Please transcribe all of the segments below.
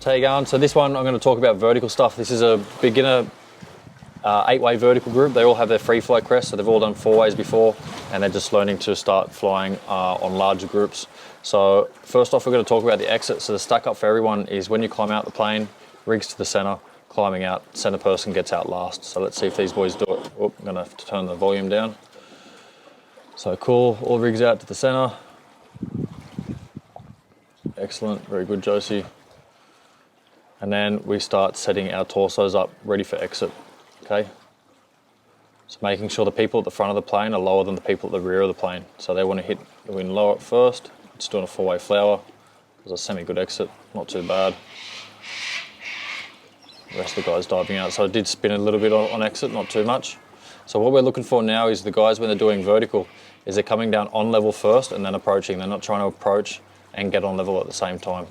So how you going? So this one I'm going to talk about vertical stuff. This is a beginner 8-way vertical group. They all have their free fly crest, so they've all done 4 ways before, and they're just learning to start flying on larger groups. So first off, we're going to talk about the exit. So the stack up for everyone is when you climb out the plane, rigs to the center, climbing out, center person gets out last. So let's see if these boys do it. Oh, I'm going to have to turn the volume down. So cool, all rigs out to the center. Excellent, very good, Josie. And then we start setting our torsos up, ready for exit, okay? So making sure the people at the front of the plane are lower than the people at the rear of the plane. So they want to hit the wind lower at first. It's doing a 4-way flower. It was a semi-good exit, not too bad. The rest of the guys diving out. So it did spin a little bit on exit, not too much. So what we're looking for now is the guys, when they're doing vertical, is they're coming down on level first and then approaching. They're not trying to approach and get on level at the same time.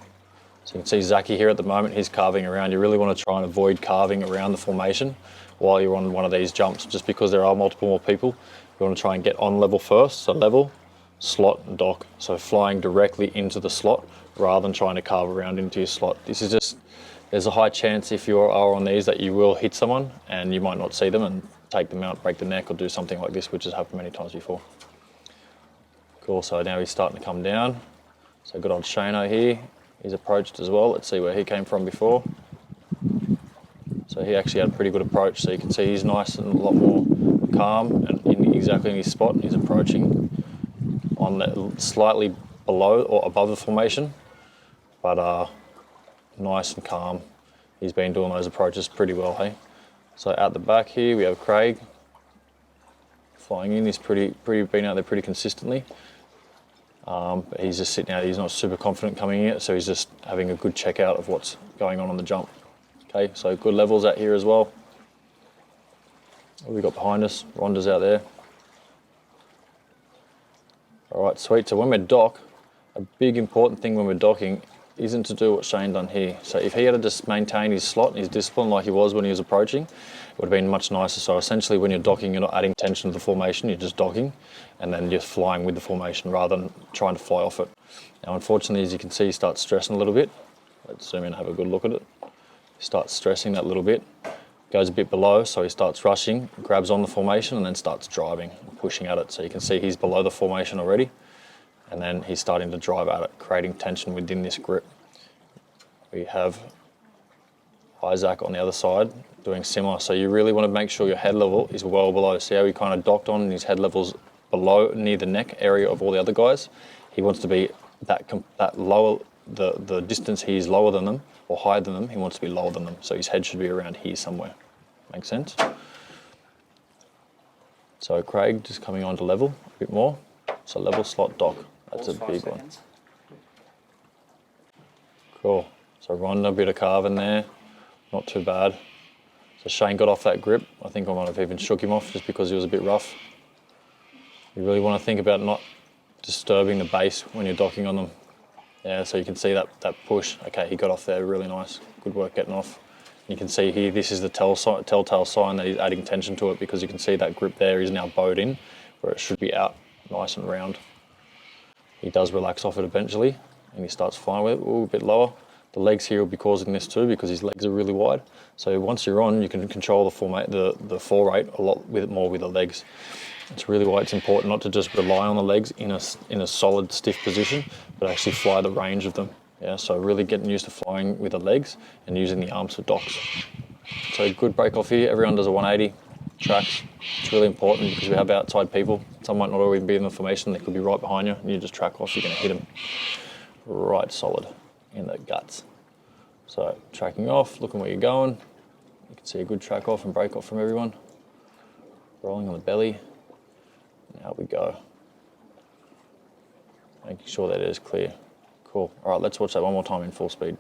So you can see Zachy here at the moment, he's carving around. You really want to try and avoid carving around the formation while you're on one of these jumps, just because there are multiple more people. You want to try and get on level first, so level, slot and dock. So flying directly into the slot rather than trying to carve around into your slot. This is just, there's a high chance if you are on these that you will hit someone and you might not see them and take them out, break the neck or do something like this, which has happened many times before. Cool, so now he's starting to come down. So good old Shano here. He's approached as well. Let's see where he came from before. So he actually had a pretty good approach. So you can see he's nice and a lot more calm and exactly in his spot. He's approaching on the, slightly below or above the formation, but nice and calm. He's been doing those approaches pretty well, hey? So out the back here we have Craig flying in. He's been out there pretty consistently. But he's just sitting out, he's not super confident coming in yet, so he's just having a good check out of what's going on the jump. Okay, so good levels out here as well. What have we got behind us? Rhonda's out there. All right, sweet. So when we dock, a big important thing when we're docking isn't to do what Shane done here. So if he had to just maintain his slot and his discipline like he was when he was approaching, it would have been much nicer. So essentially when you're docking, you're not adding tension to the formation, you're just docking and then you're flying with the formation rather than trying to fly off it. Now unfortunately, as you can see, he starts stressing a little bit. Let's zoom in and have a good look at it. He starts stressing that little bit, goes a bit below, so he starts rushing, grabs on the formation and then starts driving, pushing at it. So you can see he's below the formation already. And then he's starting to drive at it, creating tension within this grip. We have Isaac on the other side doing similar. So you really want to make sure your head level is well below. See how he kind of docked on and his head level's below, near the neck area of all the other guys? He wants to be that lower, the distance he's lower than them or higher than them, he wants to be lower than them. So his head should be around here somewhere. Make sense? So Craig just coming on to level a bit more. So level, slot, dock. That's a big one. Cool. So Rhonda, a bit of carve in there. Not too bad. So Shane got off that grip. I think I might have even shook him off just because he was a bit rough. You really want to think about not disturbing the base when you're docking on them. Yeah, so you can see that push. Okay, he got off there, really nice. Good work getting off. You can see here, this is the telltale sign that he's adding tension to it because you can see that grip there is now bowed in where it should be out nice and round. He does relax off it eventually and he starts flying with it. Ooh, a bit lower. The legs here will be causing this too because his legs are really wide. So once you're on, you can control the fall rate a lot more with the legs. It's really why it's important not to just rely on the legs in a solid, stiff position, but actually fly the range of them. Yeah, so really getting used to flying with the legs and using the arms for docks. So good break off here. Everyone does a 180 tracks. It's really important because we have outside people. Some might not always be in the formation. They could be right behind you and you just track off. You're going to hit them right solid in the guts. So tracking off, looking where you're going. You can see a good track off and break off from everyone. Rolling on the belly. And out we go. Making sure that it is clear. Cool. All right, let's watch that one more time in full speed.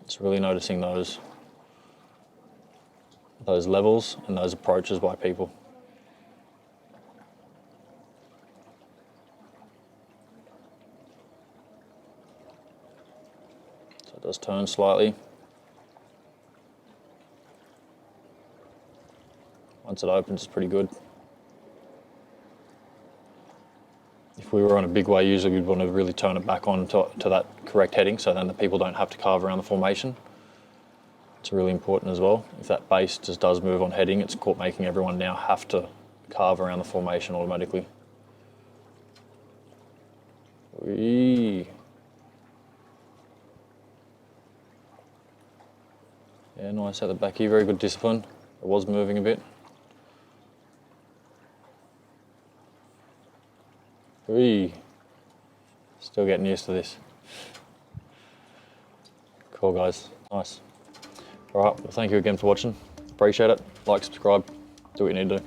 It's really noticing those levels and those approaches by people. So it does turn slightly. Once it opens, it's pretty good. If we were on a big way, usually we'd want to really turn it back on to that correct heading, so then the people don't have to carve around the formation. It's really important as well. If that base just does move on heading, it's making everyone now have to carve around the formation automatically. Whee. Yeah, nice at the back here, very good discipline. It was moving a bit. Whee. Still getting used to this. Cool guys, nice. All right, well thank you again for watching. Appreciate it. Like, subscribe, do what you need to do.